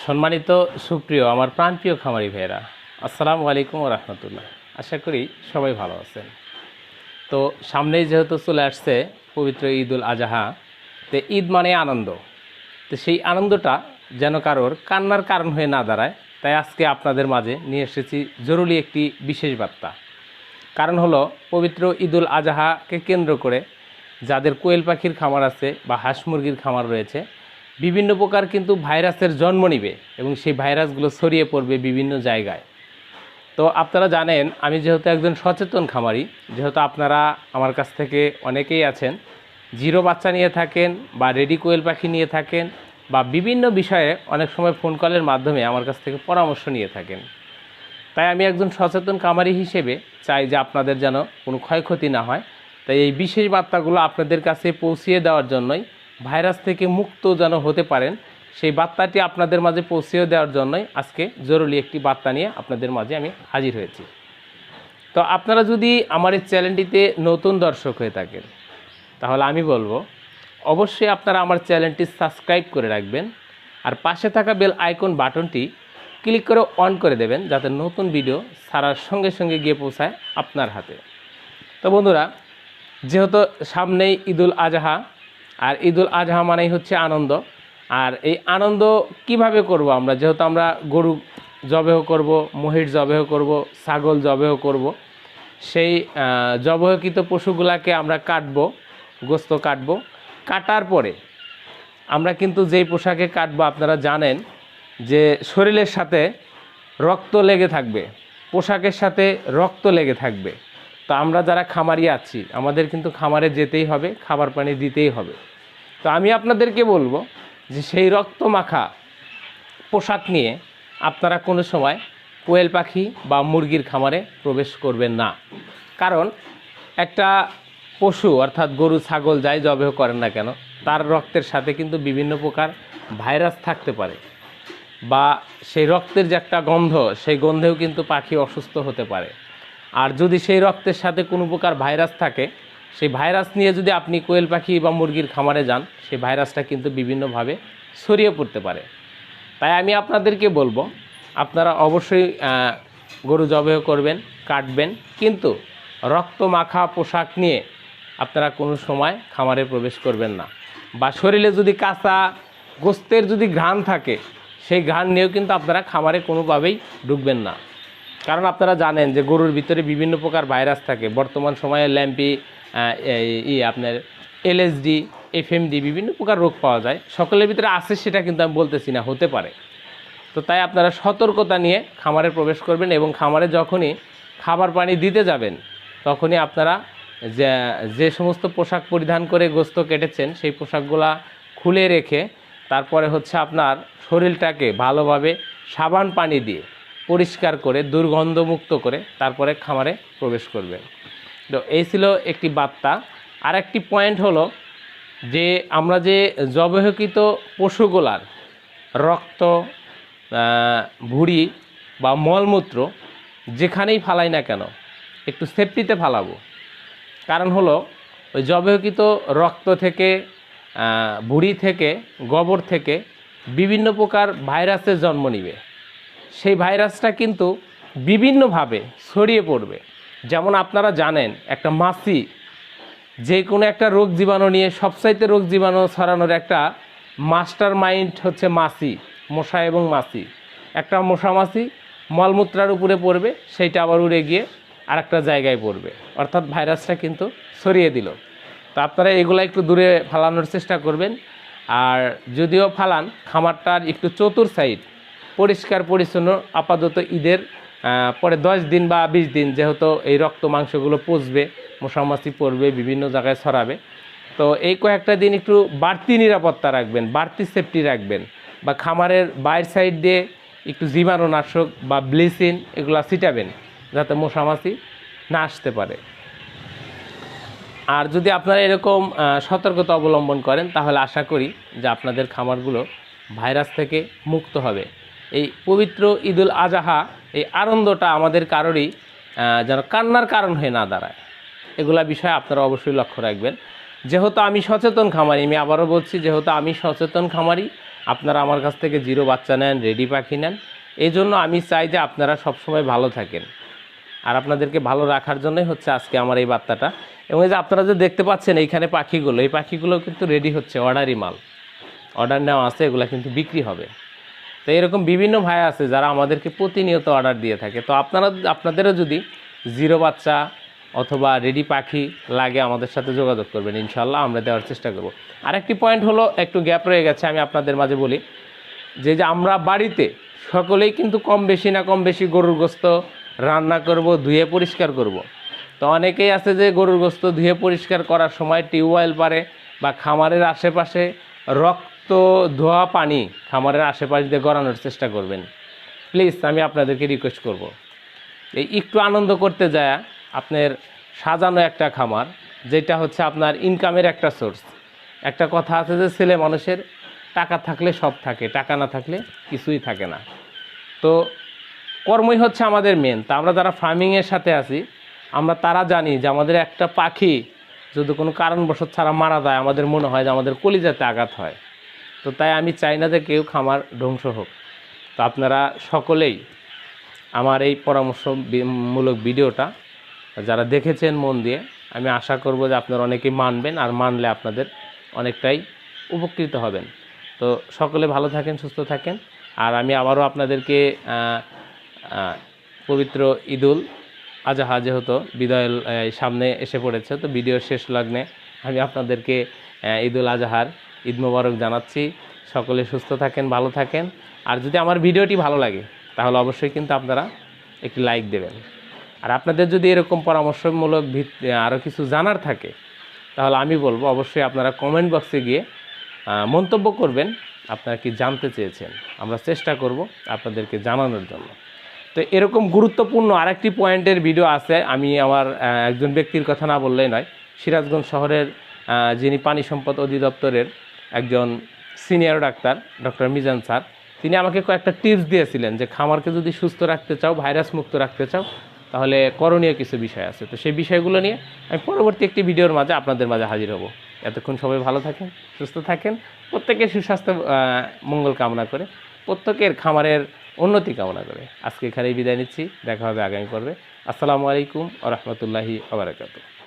সম্মানিত সুপ্রিয় আমার প্রাণপ্রিয় খামারি ভাইয়েরা, আসসালামু আলাইকুম ওয়া রাহমাতুল্লাহ। আশা করি সবাই ভালো আছেন। তো সামনেই যেহেতু চলে আসছে পবিত্র ঈদুল আজহা, তো ঈদ মানে আনন্দ। তো সেই আনন্দটা যেন কারোর কান্নার কারণ হয়ে না দাঁড়ায়, তাই আজকে আপনাদের মাঝে নিয়ে এসেছি জরুরি একটি বিশেষ বার্তা। কারণ হলো পবিত্র ঈদুল আজহাকে কেন্দ্র করে যাদের কোয়েল পাখির খামার আছে বা হাঁস মুরগির খামার রয়েছে, বিভিন্ন প্রকার কিন্তু ভাইরাসের জন্ম নিবে এবং সেই ভাইরাসগুলো ছড়িয়ে পড়বে বিভিন্ন জায়গায়। তো আপনারা জানেন, আমি যেহেতু একজন সচেতন খামারি, যেহেতু আপনারা আমার কাছ থেকে অনেকেই আছেন জিরো বাচ্চা নিয়ে থাকেন বা রেডি কোয়েল পাখি নিয়ে থাকেন বা বিভিন্ন বিষয়ে অনেক সময় ফোন কলের মাধ্যমে আমার কাছ থেকে পরামর্শ নিয়ে থাকেন। তাই আমি একজন সচেতন খামারি হিসেবে চাই যে আপনাদের যেন কোনো ক্ষয়ক্ষতি না হয়। তাই এই বিশেষ বার্তাগুলো আপনাদের কাছে পৌঁছিয়ে দেওয়ার জন্যই, ভাইরাস থেকে মুক্ত যেন হতে পারেন সেই বার্তাটি আপনাদের মাঝে পৌঁছিয়ে দেওয়ার জন্যই আজকে জরুরি একটি বার্তা নিয়ে আপনাদের মাঝে আমি হাজির হয়েছি। তো আপনারা যদি আমার এই চ্যানেলটিতে নতুন দর্শক হয়ে থাকেন, তাহলে আমি বলবো অবশ্যই আপনারা আমার চ্যানেলটি সাবস্ক্রাইব করে রাখবেন আর পাশে থাকা বেল আইকন বাটনটি ক্লিক করে অন করে দেবেন, যাতে নতুন ভিডিও ছাড়ার সঙ্গে সঙ্গে গিয়ে পৌঁছায় আপনার হাতে। তো বন্ধুরা, যেহেতু সামনেই ঈদুল আজহা, আর ঈদুল আজহা মানেই হচ্ছে আনন্দ। আর এই আনন্দ কিভাবে করব আমরা, যেহেতু আমরা গরু জবেহ করব, মহিষ জবেহ করব, ছাগল জবেহ করব, সেই জবেহকৃত পশুগুলাকে আমরা কাটবো, গোস্ত কাটবো। কাটার পরে আমরা কিন্তু যেই পোশাকে কাটবো, আপনারা জানেন যে শরীরের সাথে রক্ত লেগে থাকবে, পোশাকের সাথে রক্ত লেগে থাকবে। তো আমরা যারা খামারি আছি, আমাদের কিন্তু খামারে যেতেই হবে, খাবার পানি দিতেই হবে। তো আমি আপনাদেরকে বলবো যে সেই রক্ত মাখা পোশাক নিয়ে আপনারা কোনো সময় কোয়েল পাখি বা মুরগির খামারে প্রবেশ করবেন না। কারণ একটা পশু, অর্থাৎ গরু ছাগল যাই জবেহ করেন না কেন, তার রক্তের সাথে কিন্তু বিভিন্ন প্রকার ভাইরাস থাকতে পারে, বা সেই রক্তের যে একটা গন্ধ, সেই গন্ধেও কিন্তু পাখি অসুস্থ হতে পারে। আর যদি সেই রক্তের সাথে কোনো প্রকার ভাইরাস থাকে, সেই ভাইরাস নিয়ে যদি আপনি কোয়েল পাখি বা মুরগির খামারে যান, সেই ভাইরাসটা কিন্তু বিভিন্নভাবে ছড়িয়ে পড়তে পারে। তাই আমি আপনাদেরকে বলবো আপনারা অবশ্যই গরু জবেহ করবেন, কাটবেন, কিন্তু রক্ত মাখা পোশাক নিয়ে আপনারা কোনো সময় খামারে প্রবেশ করবেন না। বা শরীরে যদি কাঁচা গোস্তের যদি ঘ্রাণ থাকে, সেই ঘ্রাণ নিয়েও কিন্তু আপনারা খামারে কোনোভাবেই ঢুকবেন না। কারণ আপনারা জানেন যে গরুর ভিতরে বিভিন্ন প্রকার ভাইরাস থাকে। বর্তমান সময়ে ল্যাম্পি, আপনার এলএসডি, এফএমডি, বিভিন্ন প্রকার রোগ পাওয়া যায়। সকলের ভিতরে আছে সেটা কিন্তু আমি বলতেছি না, হতে পারে। তো তাই আপনারা সতর্কতা নিয়ে খামারে প্রবেশ করবেন, এবং খামারে যখনই খাবার পানি দিতে যাবেন, তখনই আপনারা যে সমস্ত পোশাক পরিধান করে গোস্ত কেটেছেন, সেই পোশাকগুলা খুলে রেখে তারপরে হচ্ছে আপনার শরীরটাকে ভালোভাবে সাবান পানি দিয়ে পরিষ্কার করে দুর্গন্ধমুক্ত করে তারপরে খামারে প্রবেশ করবেন। তো এই ছিল একটি বার্তা। আর একটি পয়েন্ট হলো যে আমরা যে জবেহকৃত পশুগুলার রক্ত, ভুঁড়ি বা মলমূত্র যেখানেই ফালাই না কেন, একটু সেফটিতে ফালাবো। কারণ হলো ওই জবেহকৃত রক্ত থেকে, ভুঁড়ি থেকে, গোবর থেকে বিভিন্ন প্রকার ভাইরাসের জন্ম নিবে। সেই ভাইরাসটা কিন্তু বিভিন্নভাবে ছড়িয়ে পড়বে। যেমন আপনারা জানেন, একটা মাছি, যে কোনো একটা রোগ জীবাণু নিয়ে সবচাইতে রোগ জীবাণু ছড়ানোর একটা মাস্টার মাইন্ড হচ্ছে মাছি, মশা এবং মাছি। একটা মশা মাছি মলমূত্রার উপরে পড়বে, সেইটা আবার উড়ে গিয়ে আরেকটা জায়গায় পড়বে, অর্থাৎ ভাইরাসটা কিন্তু ছড়িয়ে দিল। তো আপনারা এগুলো একটু দূরে ফালানোর চেষ্টা করবেন। আর যদিও ফালান, খামারটার একটু চতুর সাইড পরিষ্কার পরিচ্ছন্ন। আপাতত ঈদের পরে 10 দিন বা 20 দিন, যেহেতু এই রক্ত মাংসগুলো পচবে, মশামাছি পড়বে, বিভিন্ন জায়গায় ছড়াবে। তো এই কয়েকটা দিন একটু বাড়তি নিরাপত্তা রাখবেন, বাড়তি সেফটি রাখবেন, বা খামারের বাইর সাইড দিয়ে একটু জীবাণুনাশক বা ব্লিচিং এগুলো ছিটাবেন, যাতে মশামাছি না আসতে পারে। আর যদি আপনারা এরকম সতর্কতা অবলম্বন করেন, তাহলে আশা করি যে আপনাদের খামারগুলো ভাইরাস থেকে মুক্ত হবে। এই পবিত্র ঈদুল আজহা, এই আনন্দটা আমাদের কারোরই যেন কান্নার কারণ হয়ে না দাঁড়ায়, এগুলা বিষয়ে আপনারা অবশ্যই লক্ষ্য রাখবেন। যেহেতু আমি সচেতন খামারি, আমি আবারও বলছি, যেহেতু আমি সচেতন খামারি, আপনারা আমার কাছ থেকে জিরো বাচ্চা নেন, রেডি পাখি নেন। এই জন্য আমি চাই যে আপনারা সবসময় ভালো থাকেন, আর আপনাদেরকে ভালো রাখার জন্যই হচ্ছে আজকে আমার এই বার্তাটা। এবং এই যে আপনারা যে দেখতে পাচ্ছেন এইখানে পাখিগুলো, এই পাখিগুলো কিন্তু রেডি হচ্ছে, অর্ডারি মাল, অর্ডার নেওয়া আছে, এগুলো কিন্তু বিক্রি হবে। তো এরকম বিভিন্ন ভাই আছে যারা আমাদেরকে প্রতিনিয়ত অর্ডার দিয়ে থাকে। তো আপনাদেরও যদি জিরো বাচ্চা অথবা রেডি পাখি লাগে আমাদের সাথে যোগাযোগ করবেন, ইনশাল্লাহ আমরা দেওয়ার চেষ্টা করব। আরেকটি পয়েন্ট হলো, একটু গ্যাপ রয়ে গেছে, আমি আপনাদের মাঝে বলি যে আমরা বাড়িতে সকলেই কিন্তু কম বেশি গরুর গোস্ত রান্না করব, ধুয়ে পরিষ্কার করব। তো অনেকেই আছে যে গরুর গোস্ত ধুয়ে পরিষ্কার করার সময় টিউবওয়েল পারে বা খামারের আশেপাশে রক্ত ধোয়া পানি খামারের আশেপাশে দিয়ে গড়ানোর চেষ্টা করবেন। প্লিজ আমি আপনাদেরকে রিকোয়েস্ট করব, এই একটু আনন্দ করতে যায় আপনার সাজানো একটা খামার, যেটা হচ্ছে আপনার ইনকামের একটা সোর্স। একটা কথা আছে যে ছেলে মানুষের টাকা থাকলে সব থাকে, টাকা না থাকলে কিছুই থাকে না। তো কর্মই হচ্ছে আমাদের মেন। তা আমরা যারা ফার্মিংয়ের সাথে আছি, আমরা তারা জানি যে আমাদের একটা পাখি যদি কোনো কারণবশত ছাড়া মারা যায়, আমাদের মনে হয় যে আমাদের কলিজাতে আঘাত হয়। তো তাই আমি চাই না যে কেউ খামার ধ্বংস হোক। তো আপনারা সকলেই আমার এই পরামর্শমূলক ভিডিওটা যারা দেখেছেন মন দিয়ে, আমি আশা করব যে আপনারা অনেকেই মানবেন, আর মানলে আপনাদের অনেকটাই উপকৃত হবেন। তো সকলে ভালো থাকেন, সুস্থ থাকেন। আর আমি আবারও আপনাদেরকে পবিত্র ঈদুল আজহা যেহেতু বিদায়ের সামনে এসে পড়েছে, তো ভিডিওর শেষ লগ্নে আমি আপনাদেরকে ঈদুল আজহার ঈদ মোবারক জানাচ্ছি। সকলে সুস্থ থাকেন, ভালো থাকেন। আর যদি আমার ভিডিওটি ভালো লাগে তাহলে অবশ্যই কিন্তু আপনারা একটি লাইক দেবেন। আর আপনাদের যদি এরকম পরামর্শমূলক আরও কিছু জানার থাকে তাহলে আমি বলবো অবশ্যই আপনারা কমেন্ট বক্সে গিয়ে মন্তব্য করবেন আপনারা কি জানতে চেয়েছেন। আমরা চেষ্টা করব আপনাদেরকে জানানোর জন্য। তো এরকম গুরুত্বপূর্ণ আরেকটি পয়েন্টের ভিডিও আছে, আমি আমার একজন ব্যক্তির কথা না বললেই নয়, সিরাজগঞ্জ শহরের যিনি পানি সম্পদ অধিদপ্তরের একজন senior doctor doctor Mizan sir, তিনি আমাকে কয়েকটা টিপস দিয়েছিলেন যে খামারকে যদি সুস্থ রাখতে চাও, ভাইরাস মুক্ত রাখতে চাও, তাহলে করণীয় কিছু বিষয় আছে। তো সেই বিষয়গুলো নিয়ে আমি পরবর্তী একটি ভিডিওর মাঝে আপনাদের মাঝে হাজির হব। এতক্ষণ সবাই ভালো থাকেন, সুস্থ থাকেন, প্রত্যেকের সুস্বাস্থ্য মঙ্গল কামনা করে, প্রত্যেকের খামারের উন্নতি কামনা করে আজকে এখানেই বিদায় নিচ্ছি। দেখা হবে আগামী পর্বে। আসসালামু আলাইকুম ওয়া রাহমাতুল্লাহি ওয়া বারাকাতুহু।